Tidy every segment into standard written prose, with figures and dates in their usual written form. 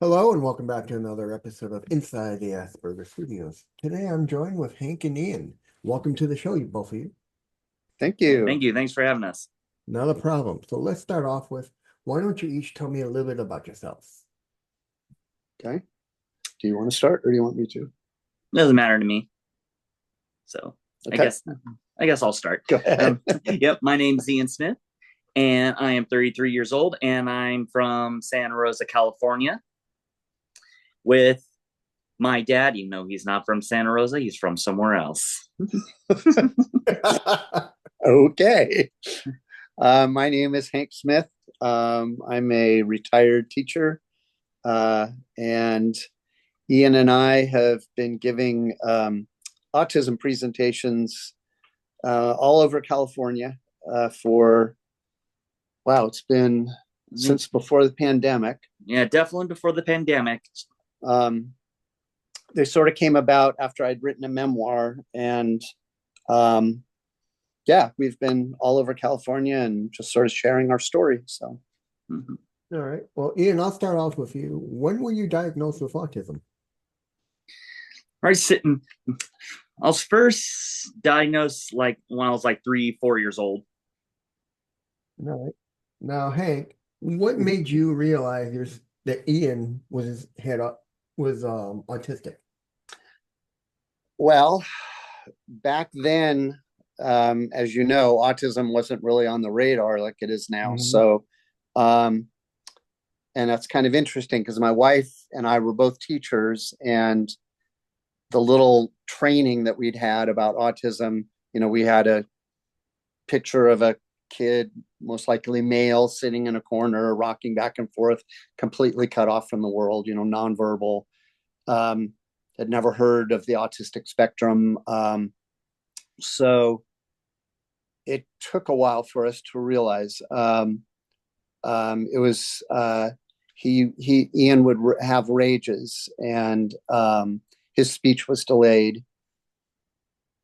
Hello and welcome back to another episode of Inside the Asperger Studios. Today I'm joined with Hank and Ian. Welcome to the show, you both of you. Thank Hey, you. thank you. Thanks for having us. Not a problem. So let's start off with why don't you each tell me a little bit about yourselves? Okay. Do you want to start or do you want me to? Doesn't matter to me. So I Okay. guess I'll start. Go ahead. Yep, my name's Ian Smith, and I am 33 years old, and I'm from Santa Rosa, California, with my dad. Even though he's not from Santa Rosa, he's from somewhere else. Okay. My name is Hank Smith. I'm a retired teacher, and Ian and I have been giving autism presentations all over California for, wow, it's been since before the pandemic. Yeah, definitely before the pandemic. They sort of came about after I'd written a memoir, and yeah, we've been all over California and just sort of sharing our story. So, Mhm. All right. Well, Ian, I'll start off with you. When were you diagnosed with autism? Right, sitting. I was first diagnosed like when I was like 3, 4 years old. All right. Now, Hank, what made you realize that Ian was autistic? well, back then, as you know, autism wasn't really on the radar like it is now. Mhm. So, um, and that's kind of interesting because my wife and I were both teachers, and the little training that we'd had about autism, we had a picture of a kid, most likely male, sitting in a corner, rocking back and forth, completely cut off from the world, nonverbal. Um, had never heard of the autistic spectrum. So it took a while for us to realize. It was Ian would have rages, and his speech was delayed.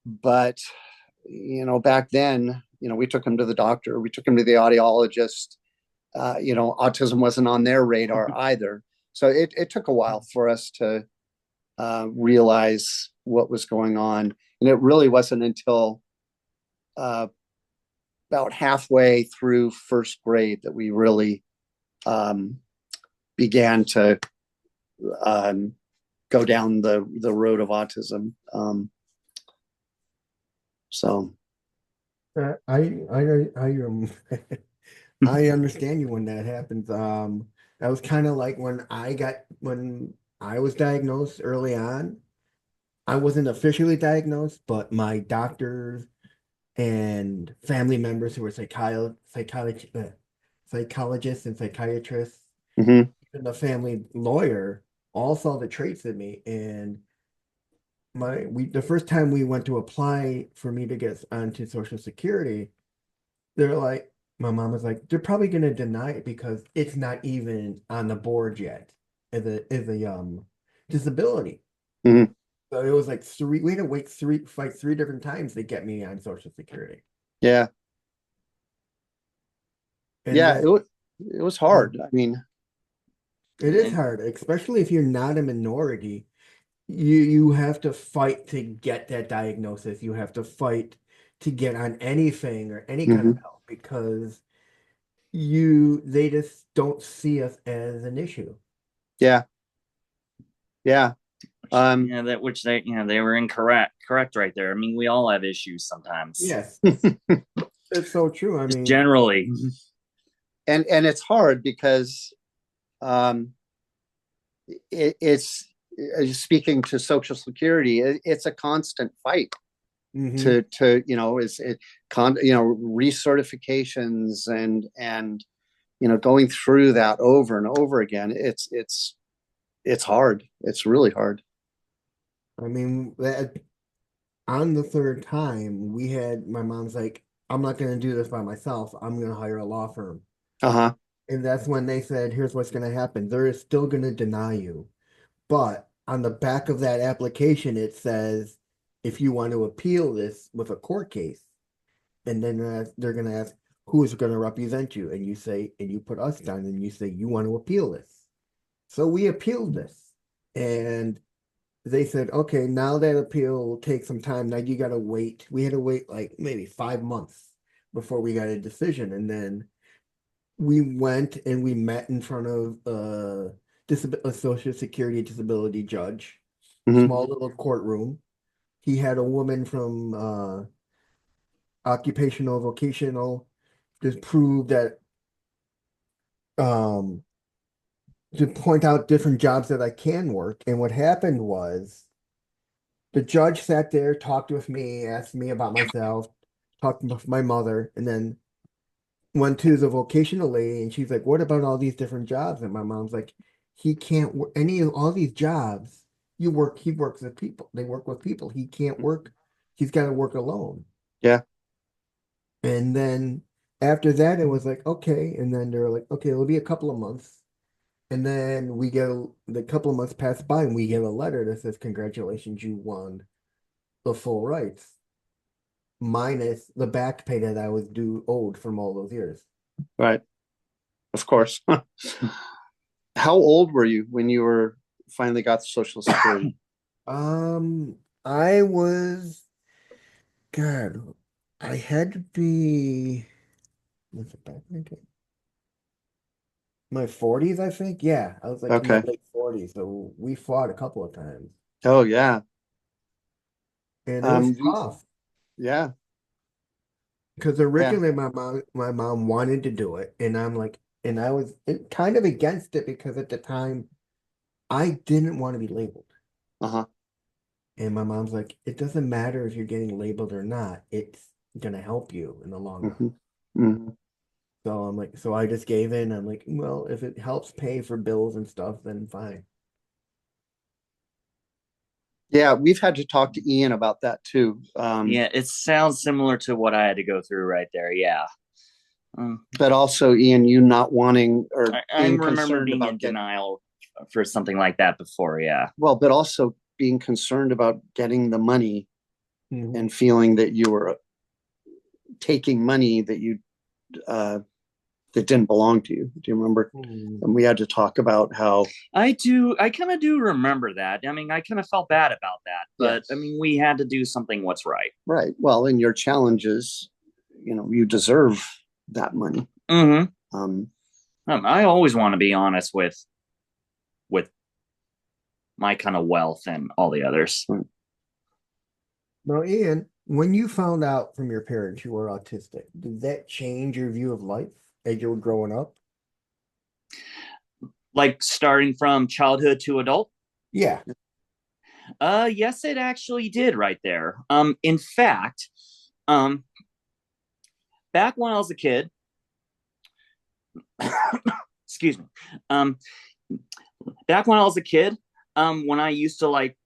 But back then, we took him to the doctor, we took him to the audiologist. Autism wasn't on their radar either. So it took a while for us to realize what was going on. And it really wasn't until uh, about halfway through first grade that we really began to um, go down the road of autism. So I I understand you when that happens. That was kind of like when I was diagnosed early on. I wasn't officially diagnosed, but my doctors and family members who were psychologists and psychiatrists, mhm. and the family lawyer all saw the traits in me. And the first time we went to apply for me to get onto Social Security, they're like, my mom was like, they're probably gonna deny it because it's not even on the board yet as a disability. Mhm. So it was like we had to fight three different times to get me on Social Security. Yeah, And yeah, that it was hard. I mean, it is hard, especially if you're not a minority. You have to fight to get that diagnosis. You have to fight to get on anything or any kind of mhm. help because they just don't see us as an issue. Yeah, yeah. Um, Yeah, that which they were correct right there. I mean, we all have issues sometimes. Yes, it's so true. I Just mean, generally. and it's hard because um, it's speaking to Social Security. It's a constant fight hmm to is it recertifications and going through that over and over again. It's hard. It's really hard. I mean that on the third time we had my mom's like, I'm not going to do this by myself. I'm going to hire a law firm. Uh-huh. And that's when they said, here's what's going to happen. They're still going to deny you. But on the back of that application, it says, if you want to appeal this with a court case, and then they're going to ask, who is going to represent you? And you say, and you put us down and you say, you want to appeal this. So we appealed this, and they said, okay, now that appeal will take some time. Now you got to wait. We had to wait like maybe 5 months before we got a decision. And then we went and we met in front of a Social Security disability judge, Hmm. small little courtroom. He had a woman from occupational vocational to prove that um to point out different jobs that I can work. And what happened was the judge sat there, talked with me, asked me about myself, talked with my mother, and then went to the vocational lady, and she's like, "What about all these different jobs?" And my mom's like, "He can't work any of all these jobs. You work, he works with people. They work with people. He can't work. He's got to work alone." Yeah. And then after that, it was like, okay. And then they were like, okay, it'll be a couple of months. And then the couple of months pass by, and we get a letter that says, "Congratulations, you won the full rights, minus the back pay that I was owed from all those years." Right. Of course. How old were you when you were finally got the Social Security? I was, God, I had to be, was it back in my 40s, I think. Yeah, I was like in my Okay. late 40s, so we fought a couple of times, Oh yeah. and it was We tough yeah, because yeah. originally my mom wanted to do it, and I'm like, and I was kind of against it because at the time I didn't want to be labeled. Uh-huh. And my mom's like, it doesn't matter if you're getting labeled or not. It's gonna help you in the long run. Hmm. Hmm. So I'm like, so I just gave in. I'm like, well, if it helps pay for bills and stuff, then fine. Yeah, we've had to talk to Ian about that too. Yeah, it sounds similar to what I had to go through right there. Yeah. But also Ian, you not wanting or I being remember concerned being in about denial for something like that before. Yeah. but also being concerned about getting the money Mhm. and feeling that you were taking money that you uh, that didn't belong to you. Do you remember? Mhm. And we had to talk about how I do. I kind of do remember that. I mean, I kind of felt bad about that, but I yes, mean, we had to do something what's right. right. Well, in your challenges, you deserve that money. Mm-hmm. Um, I always want to be honest with my kind of wealth and all the others. Now, Ian, when you found out from your parents you were autistic, did that change your view of life as you were growing up? Like starting from childhood to adult. Yeah. Yes, it actually did right there. In fact, um, back when I was a kid, excuse me, um, back when I was a kid, when I used to like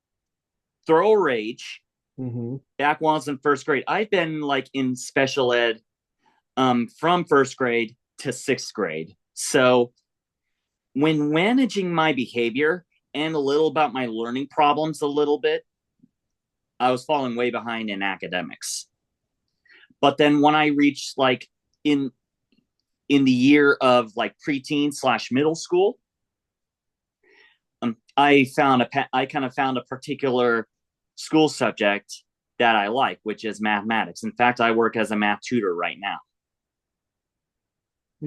throw a rage, Hmm. back when I was in first grade, I've been like in special ed, from first grade to sixth grade. So when managing my behavior and a little about my learning problems a little bit, I was falling way behind in academics. But then when I reached like in in the year of like preteen slash middle school, I kind of found a particular school subject that I like, which is mathematics. In fact, I work as a math tutor right now.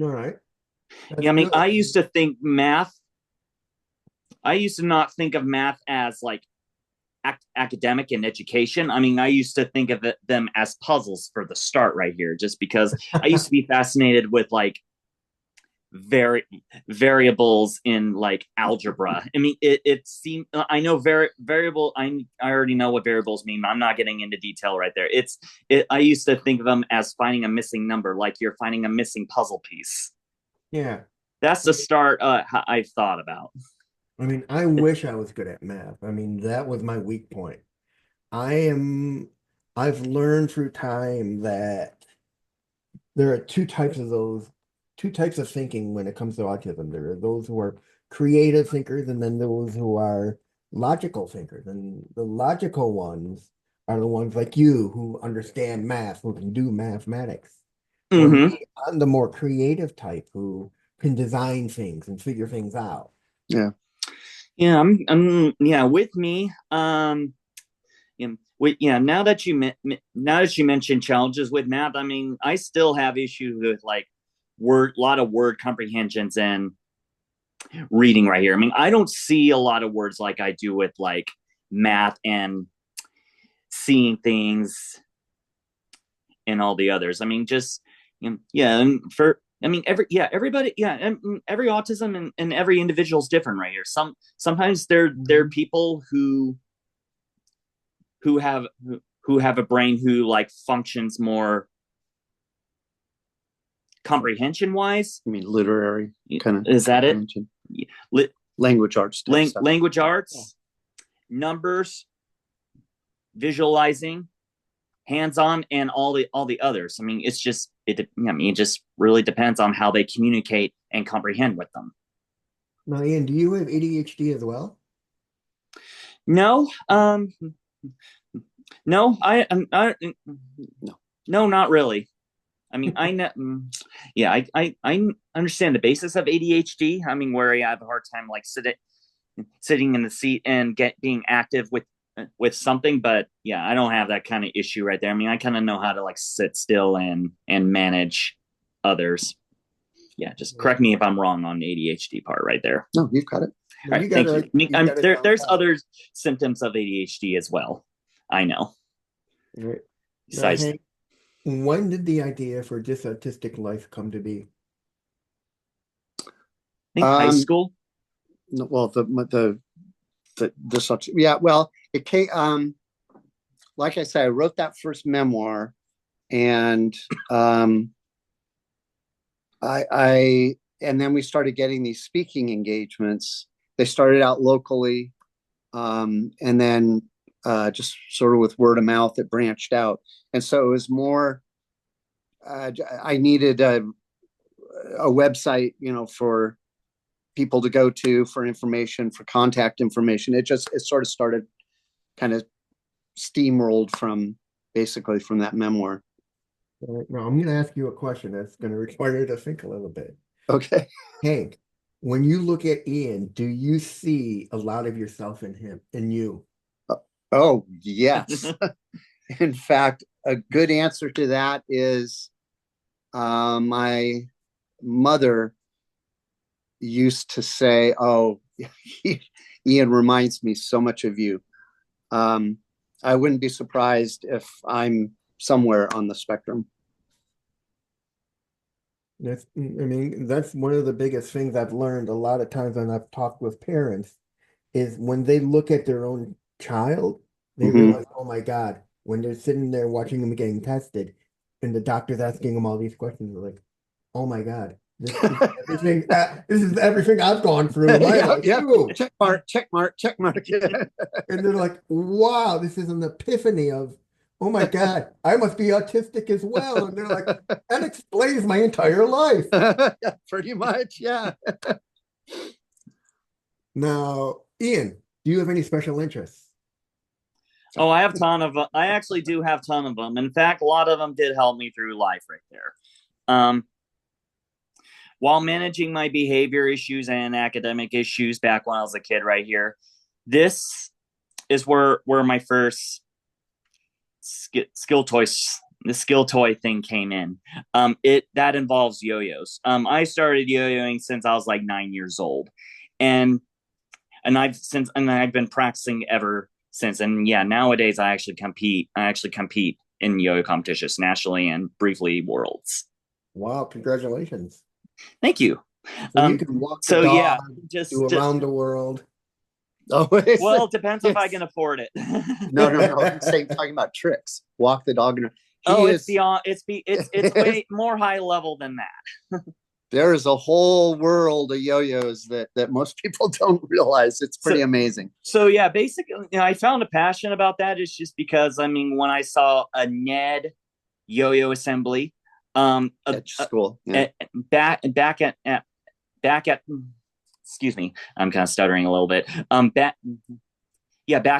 All right. Yeah, That's I mean, good. I used to not think of math as like academic and education. I mean, I used to think of them as puzzles for the start right here, just because I used to be fascinated with like very variables in like algebra. I mean, it seemed I know variable. I already know what variables mean. I'm not getting into detail right there. I used to think of them as finding a missing number, like you're finding a missing puzzle piece. Yeah. That's the start I've thought about. I mean, I wish I was good at math. I mean, that was my weak point. I am, I've learned through time that there are two types of thinking when it comes to autism. There are those who are creative thinkers and then those who are logical thinkers. And the logical ones are the ones like you who understand math, who can do mathematics. Where Mm-hmm. me, I'm the more creative type who can design things and figure things out. yeah. Yeah, yeah, with me, now that you mentioned challenges with math, I mean, I still have issues with like a lot of word comprehensions and reading right here. I mean, I don't see a lot of words like I do with like math and seeing things and all the others. I mean, just yeah, and for I mean, everybody, and every autism and every individual is different right here. Sometimes there are people who have who have a brain who like functions more comprehension wise. I mean, literary kind of. Is that it? Language arts. Language arts, numbers, visualizing, hands-on, and all the others. I mean, it's just it. I mean, it just really depends on how they communicate and comprehend with them. Now, Ian, do you have ADHD as well? No, no, no, not really. I mean, I know, yeah, I understand the basis of ADHD. I mean, where I have a hard time like sitting in the seat and being active with something, but yeah, I don't have that kind of issue right there. I mean, I kind of know how to like sit still and manage others. Yeah, just correct me if I'm wrong on the ADHD part right there. No, you've got it. All right, thank you. I mean, there's other symptoms of ADHD as well. I know. Right. Besides, Hank, when did the idea for Dysautistic Life come to be? I think high school. Well, yeah. Well, it came. Like I said, I wrote that first memoir, and and then we started getting these speaking engagements. They started out locally, and then just sort of with word of mouth, it branched out. And so it was more, I needed a website, for people to go to for information, for contact information. It sort of started kind of steamrolled basically from that memoir. Now, I'm going to ask you a question that's going to require you to think a little bit. Okay. Hank, when you look at Ian, do you see a lot of yourself in you? Oh, yes. In fact, a good answer to that is my mother used to say, "Oh, Ian reminds me so much of you." I wouldn't be surprised if I'm somewhere on the spectrum. I mean, that's one of the biggest things I've learned a lot of times when I've talked with parents is when they look at their own child, they realize, oh my God, when they're sitting there watching them getting tested and the doctor's asking them all these questions, they're like, oh my God, this is everything, this is everything I've gone through in my life too. Check mark, check mark, check mark. And they're like, wow, this is an epiphany of, oh my God, I must be autistic as well. And they're like, that explains my entire life. Yeah, pretty much, yeah. Now, Ian, do you have any special interests? Oh, I actually do have a ton of them. In fact, a lot of them did help me through life right there. While managing my behavior issues and academic issues back when I was a kid right here, this is where my first skill toy thing came in. That involves yo-yos. I started yo-yoing since I was like 9 years old, and I've been practicing ever since. And yeah, nowadays I actually compete in yo-yo competitions nationally and briefly worlds. Wow, congratulations. Thank you. So you can walk the dog, yeah, do around the world. Oh, well, it depends if I can afford it. No. I'm talking about tricks. Walk the dog. It's beyond. It's way more high level than that. There is a whole world of yo-yos that most people don't realize. It's pretty amazing. So yeah, basically, I found a passion about that. It's just because, I mean, when I saw a Ned yo-yo assembly, at school, back at excuse me, I'm kind of stuttering a little bit. Back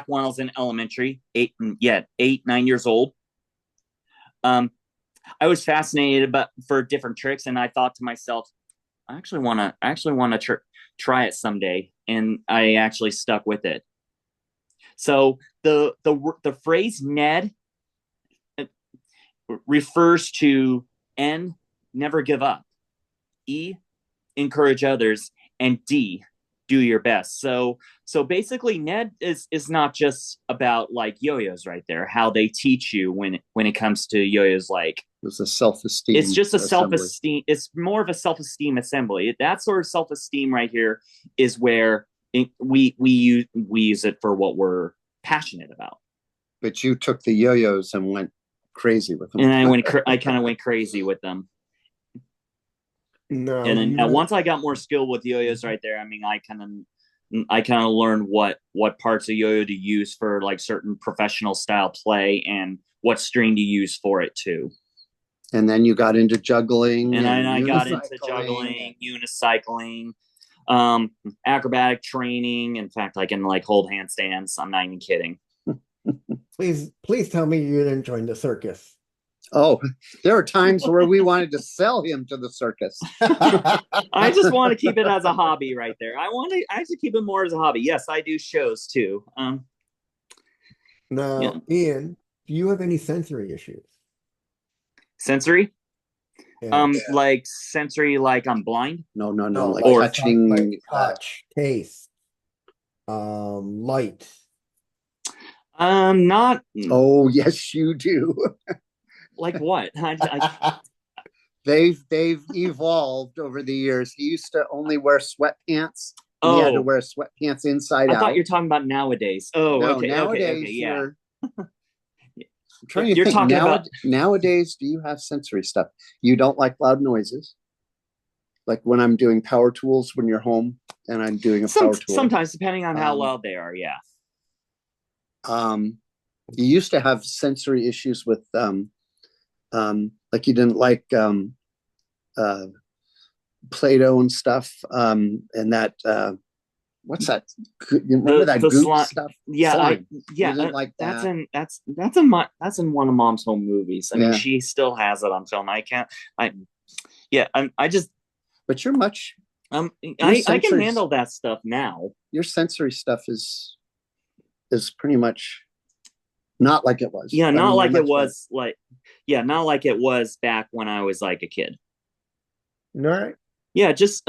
when I was in elementary, 9 years old. I was fascinated for different tricks, and I thought to myself, I actually want to try it someday, and I actually stuck with it. So the phrase Ned refers to N, never give up, E, encourage others, and D, do your best. So basically Ned is not just about like yo-yos right there, how they teach you when it comes to yo-yos. Like It's a self-esteem. it's just a assembly. self-esteem. It's more of a self-esteem assembly. That sort of self-esteem right here is where we use it for what we're passionate about. But you took the yo-yos and went crazy with them. And I kind of went crazy with them. No, And then once I got more skill with yo-yos right there, I mean, I kind of learned what parts of yo-yo to use for like certain professional style play and what string to use for it too. And then you got into juggling. And I got into juggling, unicycling, acrobatic training. In fact, I can like hold handstands. I'm not even kidding. Please tell me you didn't join the circus. Oh, there are times where we wanted to sell him to the circus. I just want to keep it as a hobby right there. I actually keep it more as a hobby. Yes, I do shows too. Now, Yeah. Ian, do you have any sensory issues? Sensory? Yeah. Like sensory, like I'm blind? No, like touching, like touch, taste, light. Not Oh, yes, you do. like what? They've evolved over the years. He used to only wear sweatpants. Oh, he had to wear sweatpants inside out. I thought you're talking about nowadays. Oh, No, okay, nowadays, okay, yeah. I'm trying to You're think. talking about Nowadays, do you have sensory stuff? You don't like loud noises? Like when I'm doing power tools when you're home and I'm doing a power tool. Sometimes, depending on how loud they are, yeah. You used to have sensory issues with like you didn't like Play-Doh and stuff, and that what's that? You remember that goop stuff? Yeah, yeah. Like that's in one of Mom's home movies. I mean, she still has it on film. I just. But you're much. I can handle that stuff now. Your sensory stuff is pretty much not like it was. Yeah, not like it was not like it was back when I was like a kid. All right. Yeah, just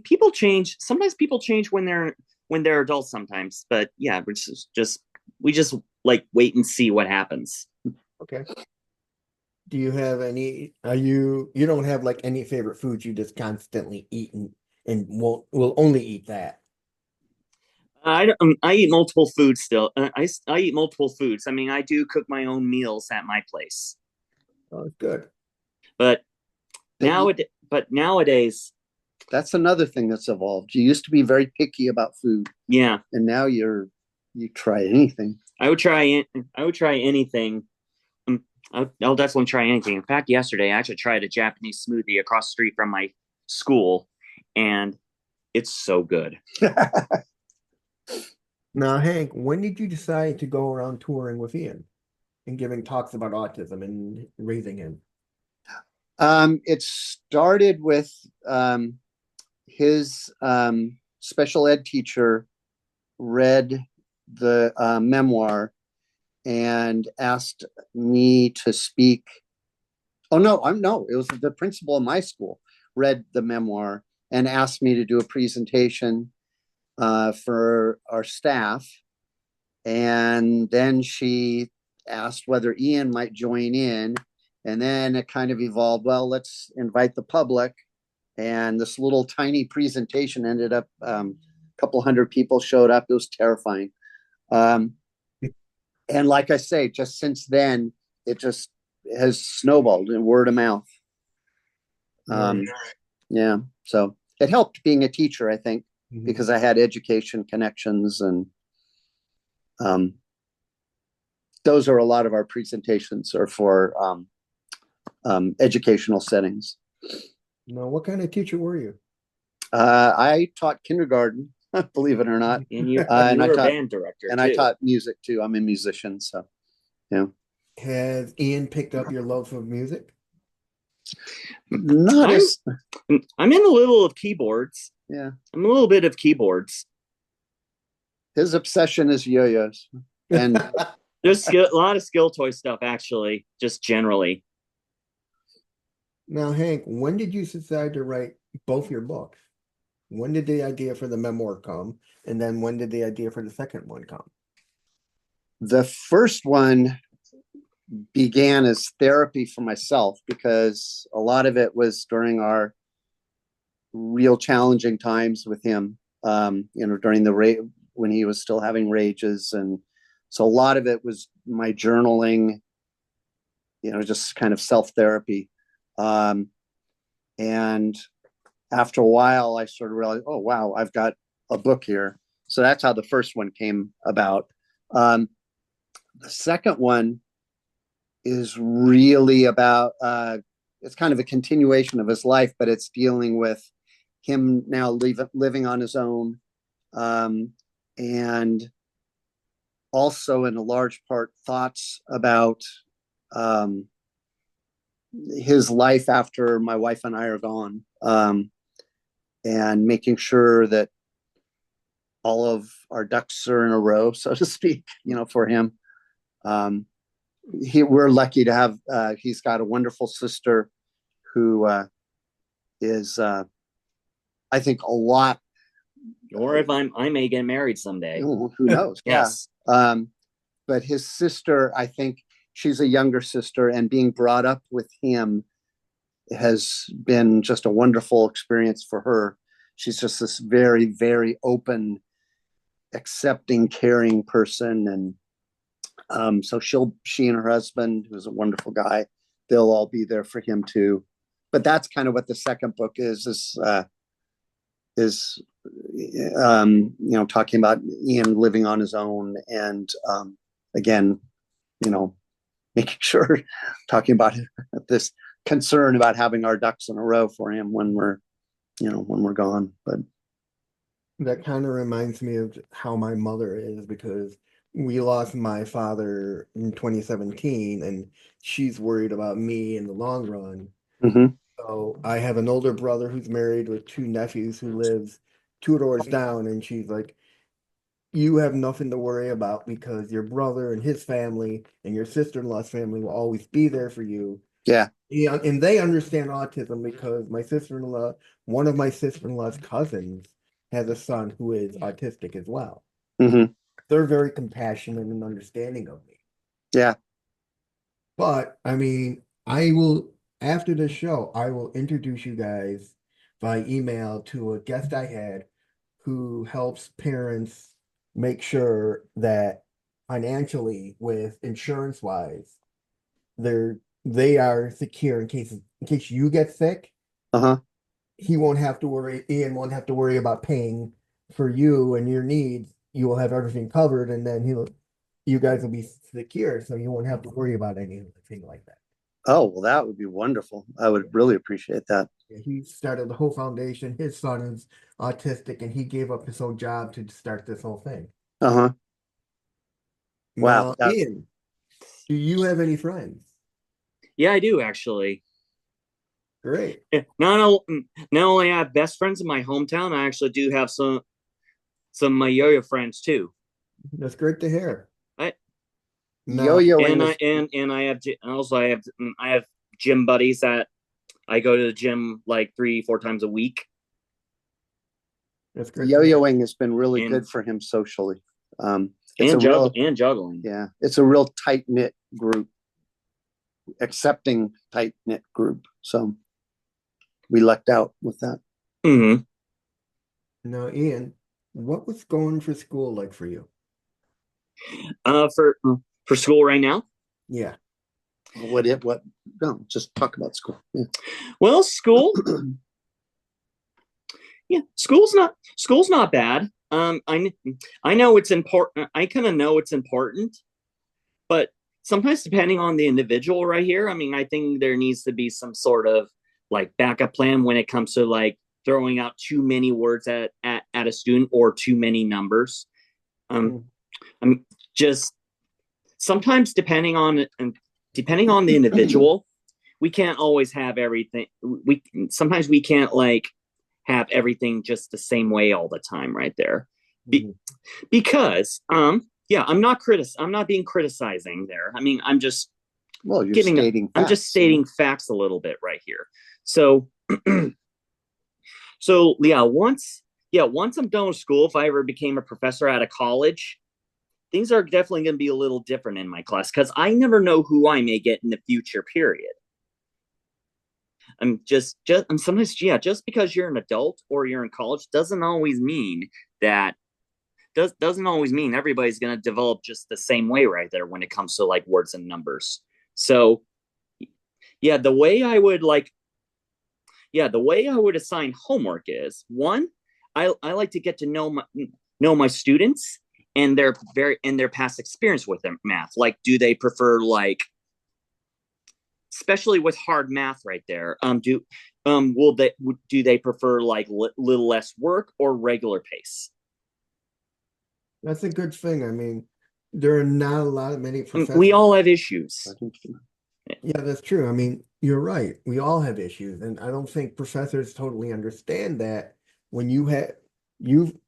people change. Sometimes people change when they're adults sometimes. But yeah, we just like wait and see what happens. Okay. Do you have any you don't have like any favorite foods you just constantly eat and will only eat that? I eat multiple foods still. I eat multiple foods. I mean, I do cook my own meals at my place. Oh, good. But nowadays, that's another thing that's evolved. You used to be very picky about food. Yeah. And now you try anything. I would try anything. I'll definitely try anything. In fact, yesterday I actually tried a Japanese smoothie across the street from my school, and it's so good. Now, Hank, when did you decide to go around touring with Ian and giving talks about autism and raising him? It started with his special ed teacher read the memoir and asked me to speak. Oh, no, it was the principal of my school read the memoir and asked me to do a presentation for our staff. And then she asked whether Ian might join in. And then it kind of evolved, well, let's invite the public. And this little tiny presentation ended up, a couple hundred people showed up. It was terrifying. And like I say, just since then, it just has snowballed in word of mouth. Yeah, so it helped being a teacher, I think, because I had education connections, and those are a lot of our presentations are for educational settings. Now, what kind of teacher were you? I taught kindergarten, believe it or not. And you were a band director, and too. I taught music too. I'm a musician, so yeah. Has Ian picked up your love of music? I'm in the little of keyboards. Yeah. I'm a little bit of keyboards. His obsession is yo-yos. And There's a lot of skill toy stuff, actually, just generally. Now, Hank, when did you decide to write both your books? When did the idea for the memoir come? And then when did the idea for the second one come? the first one began as therapy for myself because a lot of it was during our real challenging times with him, during the when he was still having rages. And so a lot of it was my journaling, just kind of self-therapy. And after a while, I sort of realized, oh, wow, I've got a book here. So that's how the first one came about. The second one is really about, it's kind of a continuation of his life, but it's dealing with him now living on his own. And also in a large part thoughts about his life after my wife and I are gone, and making sure that all of our ducks are in a row, so to speak, for him. We're lucky to have, he's got a wonderful sister who is, I think, a lot. Or if I may get married someday. Who knows? Yes. Yeah. But his sister, I think she's a younger sister, and being brought up with him has been just a wonderful experience for her. She's just this very, very open, accepting, caring person. And so she and her husband, who's a wonderful guy, they'll all be there for him too. But that's kind of what the second book is talking about Ian living on his own, and again, making sure, talking about this concern about having our ducks in a row for him when we're gone. But that kind of reminds me of how my mother is, because we lost my father in 2017 and she's worried about me in the long run. mm-hmm. So I have an older brother who's married with two nephews who lives two doors down, and she's like, you have nothing to worry about because your brother and his family and your sister-in-law's family will always be there for you. Yeah. Yeah, and they understand autism because one of my sister-in-law's cousins has a son who is autistic as well. Mm-hmm. They're very compassionate and understanding of me. Yeah. But after the show, I will introduce you guys by email to a guest I had who helps parents make sure that financially, with insurance wise, they are secure in case you get sick. Uh-huh. Ian won't have to worry about paying for you and your needs. You will have everything covered, and then you guys will be secure, so you won't have to worry about anything like that. Oh, well, that would be wonderful. I would really appreciate that. Yeah, he started the whole foundation. His son is autistic, and he gave up his own job to start this whole thing. Uh-huh. Wow. Now, Ian, do you have any friends? Yeah, I do, actually. Great. Not only I have best friends in my hometown, I actually do have some of my yo-yo friends too. That's great to hear. Yo-yoing I have gym buddies that I go to the gym like 3-4 times a week. That's great. Yo-yoing has been really good for him socially. And juggling. Yeah, it's a real tight-knit group, accepting tight-knit group. So we lucked out with that. Mm-hmm. Now, Ian, what was going for school like for you? For school right now? Yeah. No, just talk about school. Yeah. Well, school. Yeah, school's not bad. I know it's important. I kind of know it's important, but sometimes depending on the individual right here, I think there needs to be some sort of like backup plan when it comes to like throwing out too many words at a student or too many numbers. I'm just sometimes depending on the individual, we can't always have everything. Sometimes we can't like have everything just the same way all the time right there. Mhm. Because yeah, I'm not being criticizing there. I mean, Well, you're stating I'm facts. just stating facts a little bit right here. So so once I'm done with school, if I ever became a professor out of college, things are definitely going to be a little different in my class because I never know who I may get in the future, period. I'm sometimes, yeah, just because you're an adult or you're in college doesn't always mean that doesn't always mean everybody's going to develop just the same way right there when it comes to like words and numbers. So yeah, the way I would assign homework is one, I like to get to know my students and their past experience with their math. Like, do they prefer like, especially with hard math right there? Do they prefer like little less work or regular pace? That's a good thing. I mean, there are not many professors. We all have issues. Yeah, that's true. I mean, you're right. We all have issues, and I don't think professors totally understand that when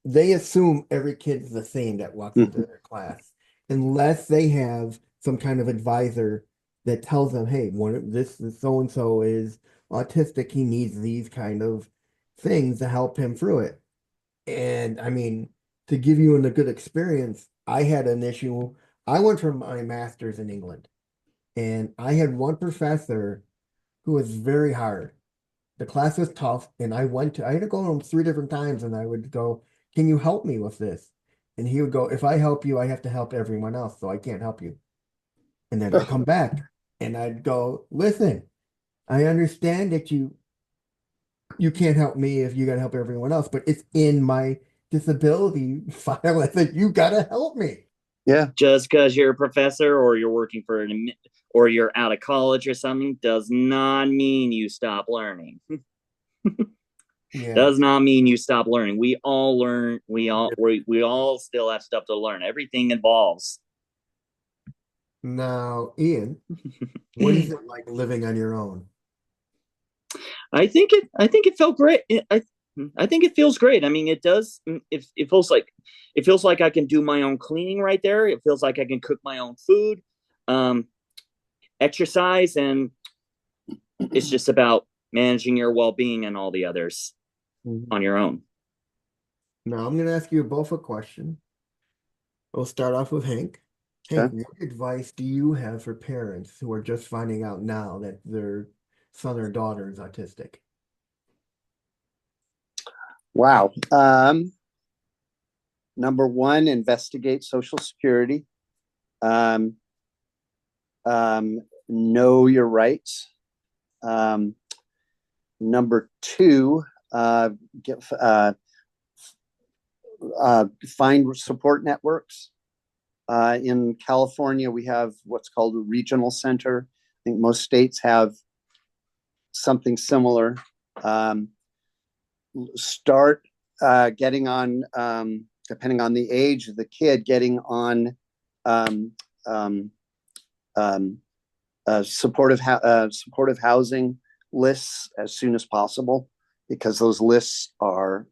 they assume every kid's the same that walks into their class, unless they have some kind of advisor that tells them, hey, this so and so is autistic, he needs these kind of things to help him through it. And I mean, to give you a good experience, I had an issue. I went for my master's in England. And I had one professor who was very hard. The class was tough, and I had to go to him 3 different times, and I would go, "Can you help me with this?" And he would go, "If I help you, I have to help everyone else, so I can't help you." And then I'd come back, and I'd go, "Listen, I understand that you can't help me if you got to help everyone else, but it's in my disability file. I said you got to help me." Yeah. Just because you're a professor or you're working for or you're out of college or something does not mean you stop learning. Yeah. Does not mean you stop learning. We all learn. We all still have stuff to learn. Everything evolves. Now, Ian, what is it like living on your own? I think it felt great. I think it feels great. I mean, it does. It feels like I can do my own cleaning right there. It feels like I can cook my own food, exercise, and it's just about managing your well-being and all the others on your own. Now, I'm going to ask you both a question. We'll start off with Hank. Hank, Okay. what advice do you have for parents who are just finding out now that their son or daughter is autistic? Wow. Number one, investigate Social Security. Know your rights. Number two, find support networks. In California, we have what's called a regional center. I think most states have something similar. Start getting on, depending on the age of the kid, getting on supportive housing lists as soon as possible, because those lists are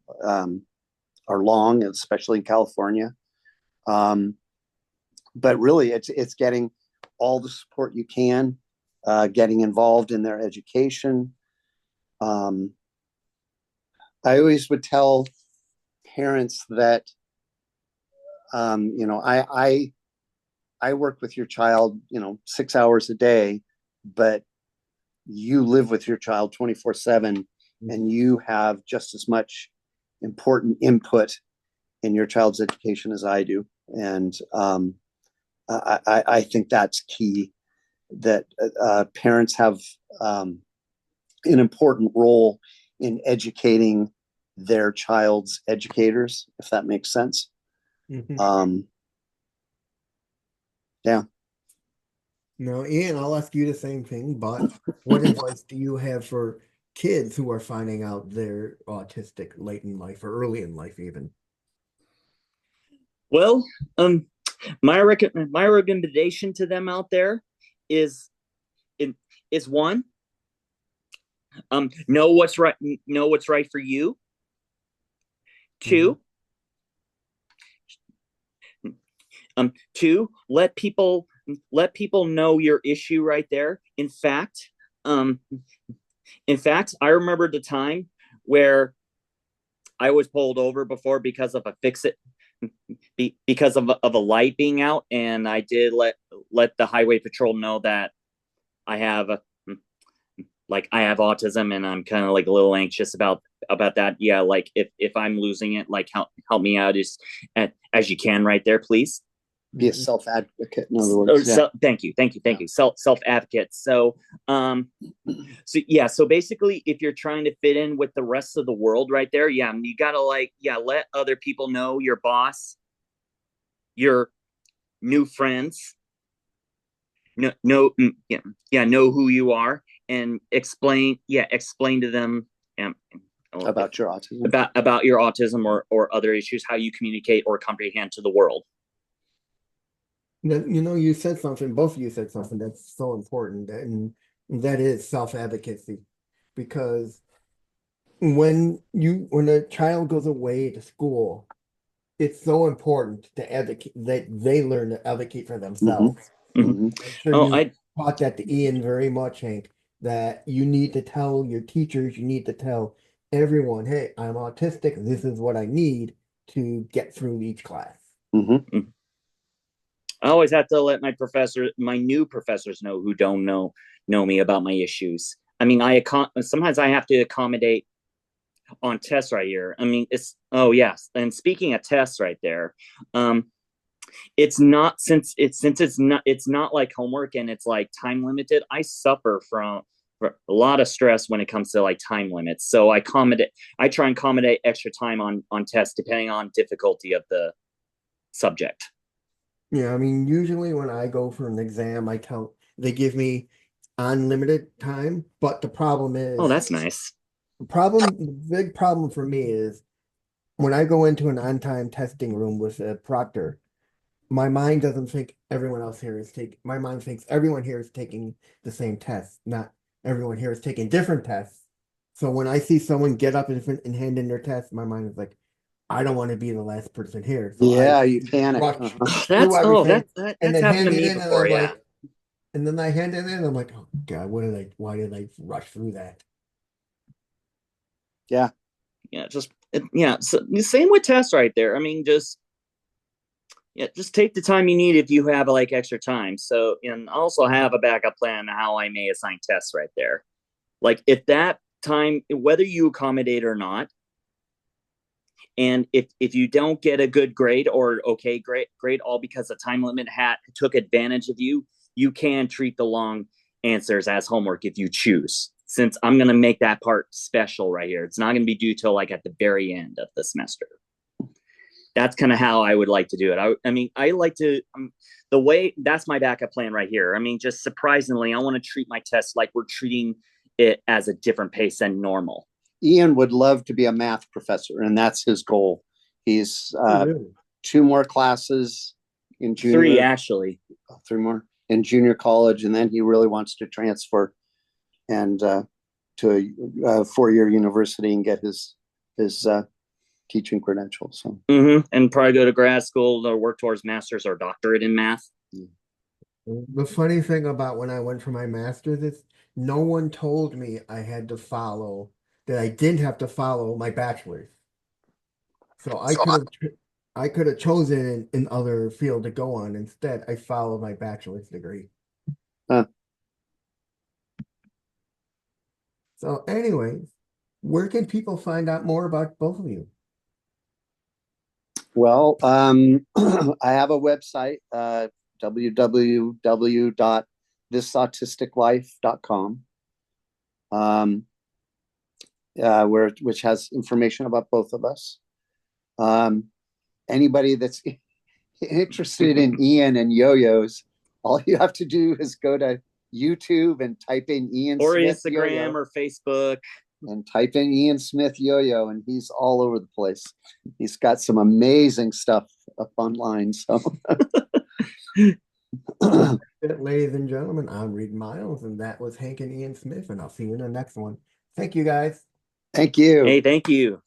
long, especially in California. But really, it's getting all the support you can, getting involved in their education. I always would tell parents that, I work with your child, 6 hours a day, but you live with your child 24/7, and you have just as much important input in your child's education as I do. And I think that's key, that parents have an important role in educating their child's educators, if that makes sense. Yeah. Now, Ian, I'll ask you the same thing, but what advice do you have for kids who are finding out they're autistic late in life or early in life even? Well, my recommendation to them out there is one, know what's right for you. Two, two, let people know your issue right there. Um, in fact, I remember the time where I was pulled over before because of because of a light being out, and I did let the highway patrol know that I have I have autism, and I'm kind of like a little anxious about that. Yeah, like if I'm losing it, like help me out as you can right there, please. Be a self-advocate, in other words. Thank you. Self-advocate. So so basically, if you're trying to fit in with the rest of the world right there, yeah, you gotta let other people know, your boss, your new friends, know who you are, and explain to them about your autism, about your autism or other issues, how you communicate or comprehend to the world. You said something, both of you said something that's so important, and that is self-advocacy. Because when a child goes away to school, it's so important to advocate, that they learn to advocate for themselves. Mm-hmm. I'm sure you taught that to Ian very much, Hank, that you need to tell your teachers, you need to tell everyone, hey, I'm autistic, this is what I need to get through each class. I always have to let my new professors know who don't know me about my issues. I mean, sometimes I have to accommodate on tests right here. I mean, yes. And speaking of tests right there, it's not it's not like homework and it's like time limited. I suffer from a lot of stress when it comes to like time limits. So I try and accommodate extra time on tests depending on difficulty of the subject. Yeah, I mean, usually when I go for an exam, they give me unlimited time, but the problem is, oh, that's nice. The big problem for me is when I go into an on-time testing room with a proctor, my mind doesn't think my mind thinks everyone here is taking the same test, not everyone here is taking different tests. So when I see someone get up and hand in their test, my mind is like, I don't want to be the last person here. So you panic. That's happened to me before. Yeah. And then I hand it in, and I'm like, oh God, why did I rush through that? Yeah. So the same with tests right there. I mean, just take the time you need if you have like extra time. So, and also have a backup plan how I may assign tests right there. Like if that time, whether you accommodate or not, and if you don't get a good grade or okay grade all because the time limit took advantage of you, you can treat the long answers as homework if you choose. Since I'm going to make that part special right here. It's not going to be due till like at the very end of the semester. That's kind of how I would like to do it. I mean, I like to, that's my backup plan right here. I mean, just surprisingly, I want to treat my tests like we're treating it as a different pace than normal. Ian would love to be a math professor, and that's his goal. He's 2 more classes in junior. 3, actually. 3 more in junior college, and then he really wants to transfer and to a 4-year university and get his teaching credentials. So. And probably go to grad school or work towards master's or doctorate in math. The funny thing about when I went for my master's is no one told me that I didn't have to follow my bachelor's. So I could have chosen an other field to go on. Instead, I followed my bachelor's degree. So anyways, where can people find out more about both of you? Well, I have a website, www.dysautisticlife.com, which has information about both of us. Anybody that's interested in Ian and yo-yos, all you have to do is go to YouTube and type in Ian or Smith Instagram yo-yo, or Facebook and type in Ian Smith yo-yo, and he's all over the place. He's got some amazing stuff up online. So ladies and gentlemen, I'm Reed Miles, and that was Hank and Ian Smith, and I'll see you in the next one. Thank you, guys. Thank you. Hey, thank you.